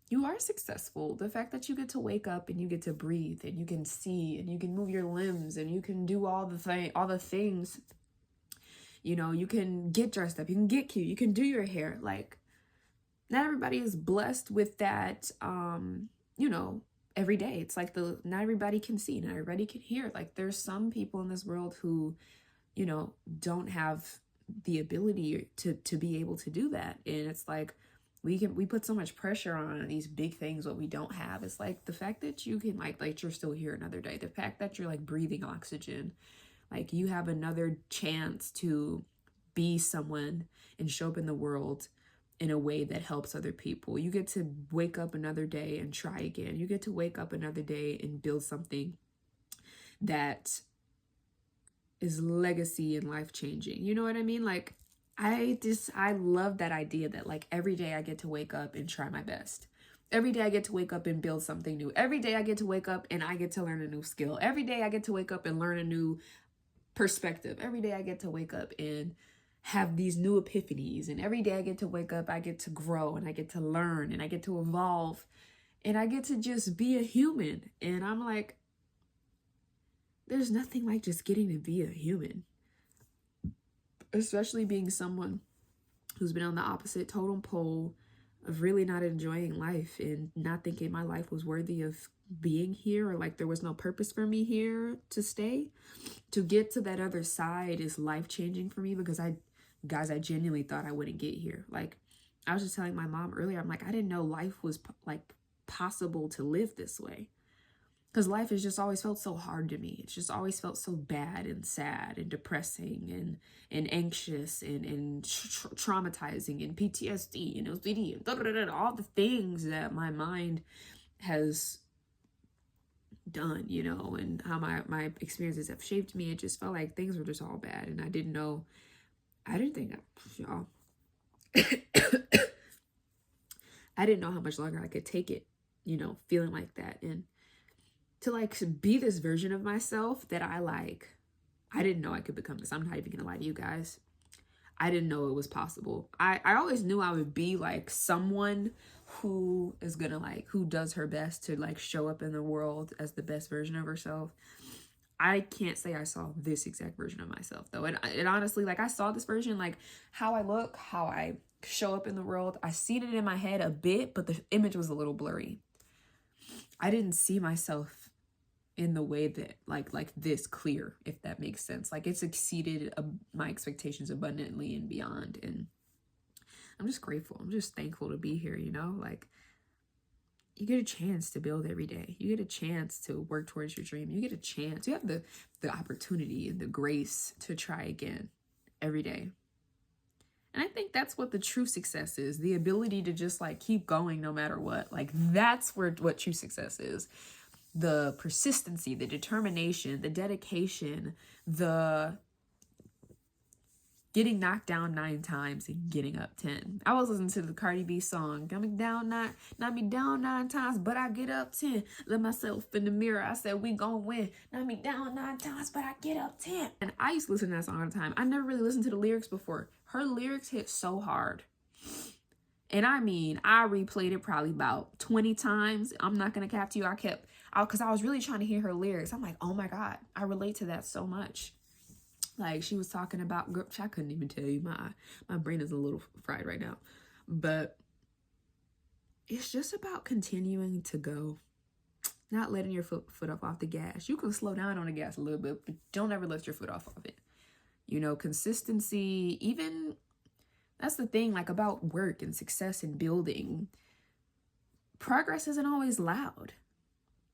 you are successful. The fact that you get to wake up and you get to breathe and you can see and you can move your limbs and you can do all the things, you know, you can get dressed up, you can get cute, you can do your hair. Like not everybody is blessed with that, you know, every day. It's like not everybody can see, not everybody can hear. Like there's some people in this world who, you know, don't have the ability to be able to do that. And it's like, we put so much pressure on these big things, what we don't have. It's like the fact that you can like you're still here another day, the fact that you're like breathing oxygen, like you have another chance to be someone and show up in the world in a way that helps other people. You get to wake up another day and try again. You get to wake up another day and build something that is legacy and life changing. You know what I mean? Like I love that idea that like every day I get to wake up and try my best. Every day I get to wake up and build something new. Every day I get to wake up and I get to learn a new skill. Every day I get to wake up and learn a new perspective. Every day I get to wake up and have these new epiphanies. And every day I get to wake up, I get to grow and I get to learn and I get to evolve and I get to just be a human. And I'm like, there's nothing like just getting to be a human. Especially being someone who's been on the opposite totem pole of really not enjoying life and not thinking my life was worthy of being here, or like there was no purpose for me here to stay. To get to that other side is life-changing for me, because I genuinely thought I wouldn't get here. Like I was just telling my mom earlier, I'm like, I didn't know life was like possible to live this way. Because life has just always felt so hard to me. It's just always felt so bad and sad and depressing and anxious and traumatizing and PTSD and OCD and all the things that my mind has done, you know, and how my experiences have shaped me. It just felt like things were just all bad. And I didn't think, y'all, I didn't know how much longer I could take it, you know, feeling like that. And to like be this version of myself that I didn't know I could become this. I'm not even gonna lie to you guys. I didn't know it was possible. I always knew I would be like someone who is gonna like, who does her best to like show up in the world as the best version of herself. I can't say I saw this exact version of myself though. And honestly, like I saw this version, like how I look, how I show up in the world. I seen it in my head a bit, but the image was a little blurry. I didn't see myself in the way that like this clear, if that makes sense. Like it's exceeded my expectations abundantly and beyond. And I'm just grateful. I'm just thankful to be here, you know? Like you get a chance to build every day. You get a chance to work towards your dream. You get a chance. You have the opportunity and the grace to try again every day. And I think that's what the true success is. The ability to just like keep going no matter what. Like that's what true success is. The persistency, the determination, the dedication, the getting knocked down 9 times and getting up 10. I was listening to the Cardi B song, knock me down 9 times, but I get up 10. Look myself in the mirror, I said, we gon' win. Knock me down 9 times, but I get up 10. And I used to listen to that song all the time. I never really listened to the lyrics before. Her lyrics hit so hard. And I mean, I replayed it probably about 20 times. I'm not going to cap to you. Because I was really trying to hear her lyrics. I'm like, oh my God, I relate to that so much. Like she was talking about, I couldn't even tell you, my brain is a little fried right now. But it's just about continuing to go, not letting your foot off the gas. You can slow down on the gas a little bit, but don't ever lift your foot off of it. You know, consistency, even, that's the thing, like about work and success and building. Progress isn't always loud.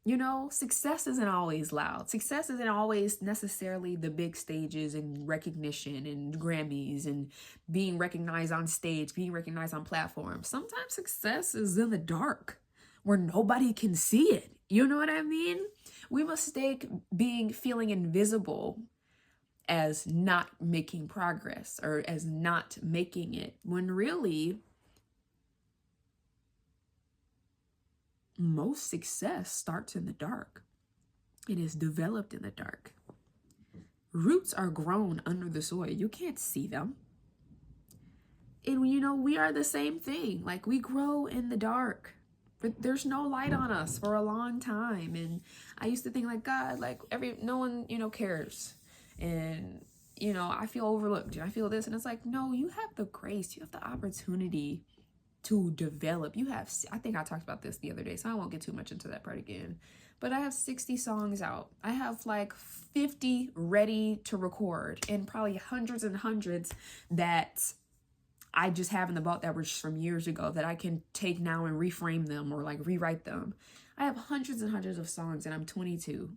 You know, success isn't always loud. Success isn't always necessarily the big stages and recognition and Grammys and being recognized on stage, being recognized on platforms. Sometimes success is in the dark where nobody can see it. You know what I mean? We mistake feeling invisible as not making progress or as not making it, when really most success starts in the dark. It is developed in the dark. Roots are grown under the soil. You can't see them. And you know, we are the same thing. Like, we grow in the dark. But there's no light on us for a long time. And I used to think, like, God, like, no one, you know, cares. And, you know, I feel overlooked. I feel this. And it's like, no, you have the grace. You have the opportunity to develop. You have, I think I talked about this the other day, so I won't get too much into that part again. But I have 60 songs out. I have like 50 ready to record, and probably hundreds and hundreds that I just have in the vault that were just from years ago that I can take now and reframe them or like rewrite them. I have hundreds and hundreds of songs, and I'm 22.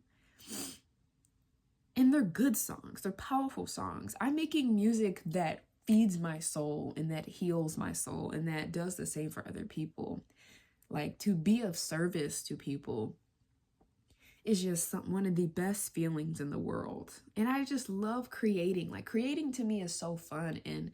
And they're good songs. They're powerful songs. I'm making music that feeds my soul and that heals my soul and that does the same for other people. Like, to be of service to people is just one of the best feelings in the world. And I just love creating. Like, creating to me is so fun. And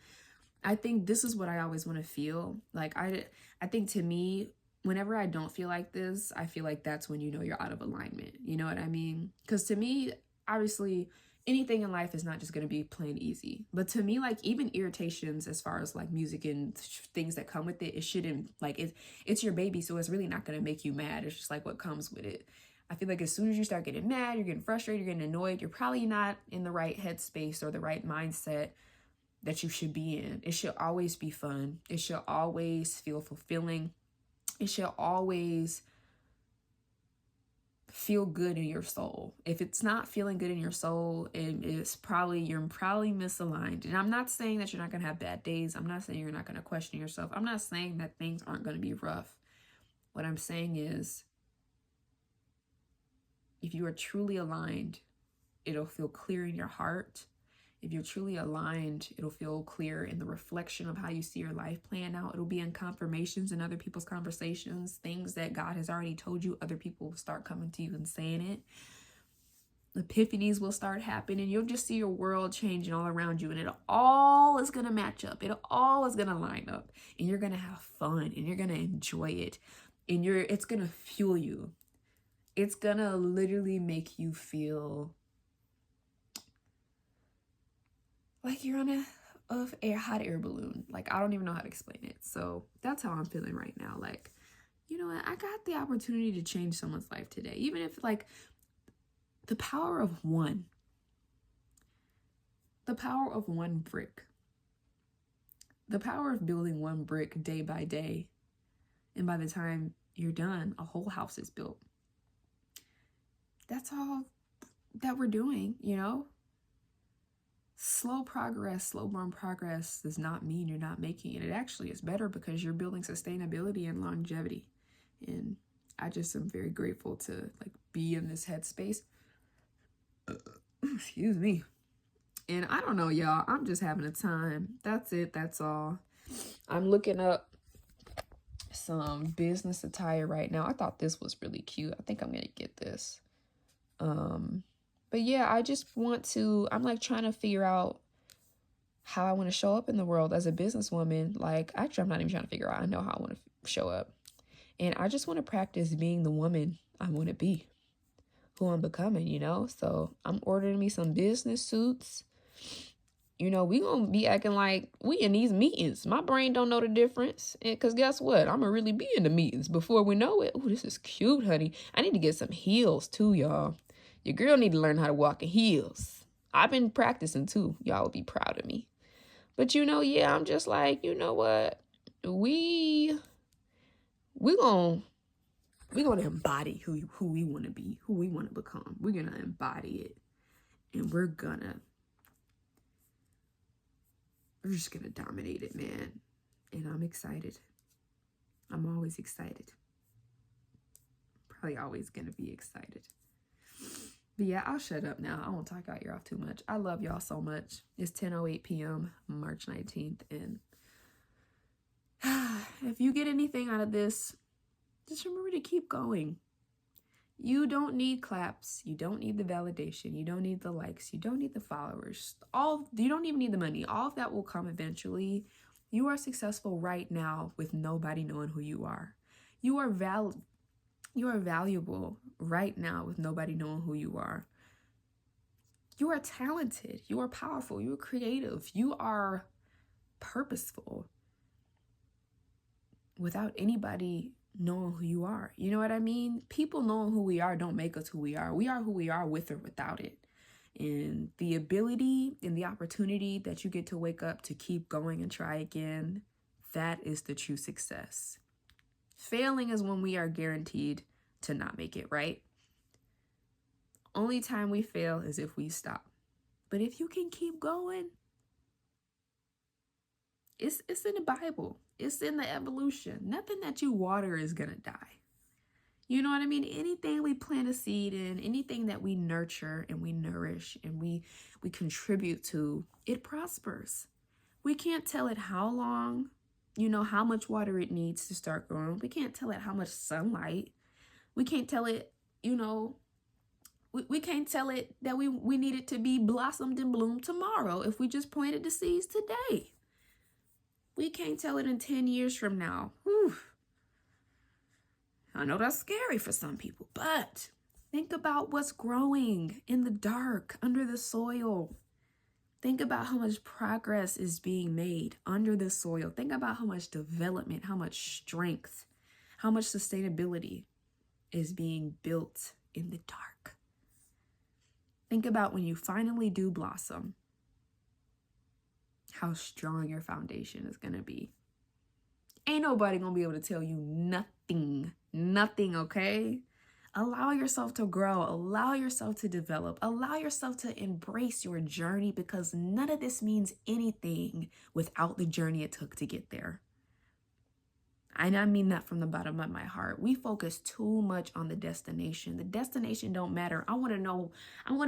I think this is what I always want to feel. Like, I think to me, whenever I don't feel like this, I feel like that's when you know you're out of alignment. You know what I mean? Because to me, obviously, anything in life is not just going to be plain easy. But to me, like, even irritations as far as like music and things that come with it, it shouldn't, like, it's your baby, so it's really not going to make you mad. It's just like what comes with it. I feel like as soon as you start getting mad, you're getting frustrated, you're getting annoyed, you're probably not in the right headspace or the right mindset that you should be in. It should always be fun. It should always feel fulfilling. It should always feel good in your soul. If it's not feeling good in your soul, you're probably misaligned. And I'm not saying that you're not going to have bad days. I'm not saying you're not going to question yourself. I'm not saying that things aren't going to be rough. What I'm saying is, if you are truly aligned, it'll feel clear in your heart. If you're truly aligned, it'll feel clear in the reflection of how you see your life playing out. It'll be in confirmations in other people's conversations, things that God has already told you. Other people will start coming to you and saying it. Epiphanies will start happening. You'll just see your world changing all around you, and it all is going to match up. It all is going to line up, and you're going to have fun, and you're going to enjoy it, and it's going to fuel you. It's going to literally make you feel like you're on a hot air balloon. Like, I don't even know how to explain it. So that's how I'm feeling right now. Like, you know what? I got the opportunity to change someone's life today. Even if, like, the power of one brick, the power of building one brick day by day. And by the time you're done, a whole house is built. That's all that we're doing, you know? Slow burn progress does not mean you're not making it. It actually is better because you're building sustainability and longevity. And I just am very grateful to, like, be in this headspace. Excuse me. And I don't know, y'all. I'm just having a time. That's it. That's all. I'm looking up some business attire right now. I thought this was really cute. I think I'm going to get this. But yeah, I just want to, I'm like trying to figure out how I want to show up in the world as a businesswoman. Like, actually, I'm not even trying to figure out. I know how I want to show up. And I just want to practice being the woman I want to be, who I'm becoming, you know? So I'm ordering me some business suits. You know, we going to be acting like we in these meetings. My brain don't know the difference. Because guess what? I'm going to really be in the meetings before we know it. Oh, this is cute, honey. I need to get some heels too, y'all. Your girl need to learn how to walk in heels. I've been practicing too. Y'all will be proud of me. But you know, yeah, I'm just like, you know what? We gonna embody who we want to be, who we want to become. We're gonna embody it, and we're just gonna dominate it, man. And I'm excited. I'm always excited. Probably always gonna be excited. But yeah, I'll shut up now. I won't talk out your off too much. I love y'all so much. It's 10:08 p.m. March 19th. And if you get anything out of this, Just remember to keep going. You don't need claps. You don't need the validation. You don't need the likes. You don't need the followers. You don't even need the money. All of that will come eventually. You are successful right now with nobody knowing who you are. You are valuable right now with nobody knowing who you are. You are talented. You are powerful. You are creative. You are purposeful without anybody knowing who you are. You know what I mean? People knowing who we are don't make us who we are. We are who we are with or without it. And the ability and the opportunity that you get to wake up to keep going and try again, that is the true success. Failing is when we are guaranteed to not make it, right? Only time we fail is if we stop. But if you can keep going, it's in the Bible. It's in the evolution. Nothing that you water is going to die. You know what I mean? Anything we plant a seed in, anything that we nurture and we nourish and we contribute to, it prospers. We can't tell it how long, how much water it needs to start growing. We can't tell it how much sunlight. We can't tell it, we can't tell it that we need it to be blossomed and bloomed tomorrow if we just planted the seeds today. We can't tell it in 10 years from now. Whew. I know that's scary for some people, but think about what's growing in the dark, under the soil. Think about how much progress is being made under the soil. Think about how much development, how much strength, how much sustainability is being built in the dark. Think about when you finally do blossom, how strong your foundation is going to be. Ain't nobody going to be able to tell you nothing, okay? Allow yourself to grow. Allow yourself to develop. Allow yourself to embrace your journey, because none of this means anything without the journey it took to get there. And I mean that from the bottom of my heart. We focus too much on the destination. The destination don't matter. I want to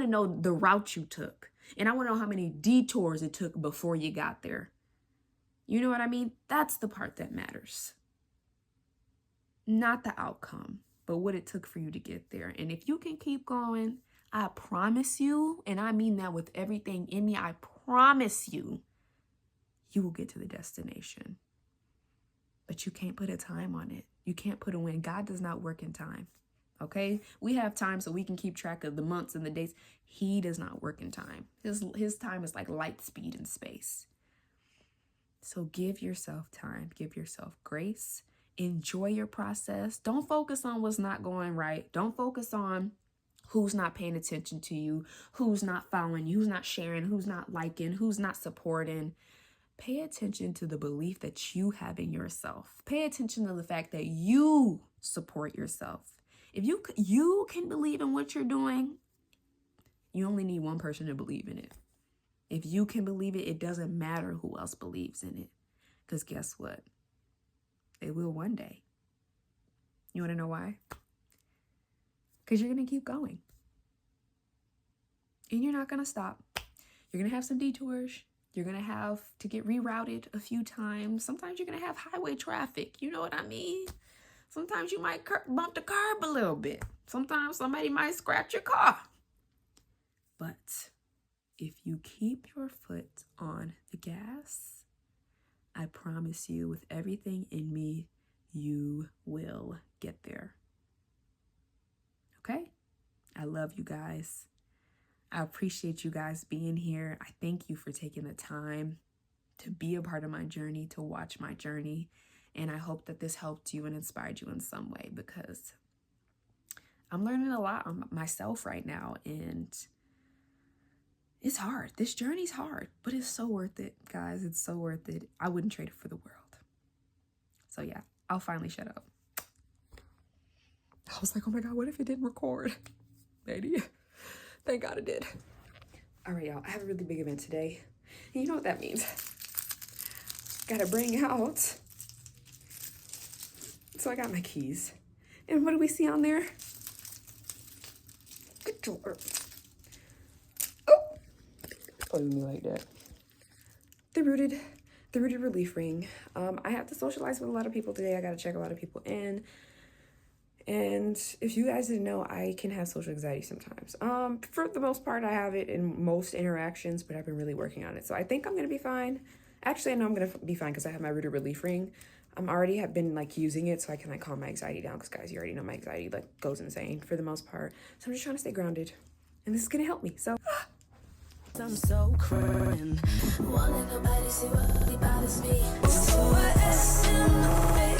know the route you took. And I want to know how many detours it took before you got there. You know what I mean? That's the part that matters. Not the outcome, but what it took for you to get there. And if you can keep going, I promise you, and I mean that with everything in me, I promise you, you will get to the destination. But you can't put a time on it. You can't put a when. God does not work in time. Okay? We have time so we can keep track of the months and the days. He does not work in time. His time is like light speed in space. So give yourself time. Give yourself grace. Enjoy your process. Don't focus on what's not going right. Don't focus on who's not paying attention to you, who's not following you, who's not sharing, who's not liking, who's not supporting. Pay attention to the belief that you have in yourself. Pay attention to the fact that you support yourself. If you can believe in what you're doing, you only need one person to believe in it. If you can believe it, it doesn't matter who else believes in it. Because guess what? They will one day. You want to know why? Because you're going to keep going. And you're not going to stop. You're going to have some detours. You're going to have to get rerouted a few times. Sometimes you're going to have highway traffic. You know what I mean? Sometimes you might bump the curb a little bit. Sometimes somebody might scratch your car. But if you keep your foot on the gas, I promise you, with everything in me, you will get there. Okay? I love you guys. I appreciate you guys being here. I thank you for taking the time to be a part of my journey, to watch my journey. And I hope that this helped you and inspired you in some way, because I'm learning a lot on myself right now. And it's hard. This journey's hard, but it's so worth it, guys. It's so worth it. I wouldn't trade it for the world. So yeah, I'll finally shut up. I was like, oh my God, what if it didn't record? Maybe. Thank God it did. All right, y'all. I have a really big event today. And you know what that means. Gotta bring out. So I got my keys. And what do we see on there? Good drawer. Oh, me like that. The rooted relief ring. I have to socialize with a lot of people today. I gotta check a lot of people in. And if you guys didn't know, I can have social anxiety sometimes. For the most part, I have it in most interactions, but I've been really working on it. So I think I'm gonna be fine. Actually, I know I'm gonna be fine because I have my Ruder relief ring. I'm already have been like using it so I can like calm my anxiety down, because guys, you already know my anxiety like goes insane for the most part. So I'm just trying to stay grounded, and this is gonna help me. So I'm so crying. Won't let nobody see what really bothers me. So I asked him,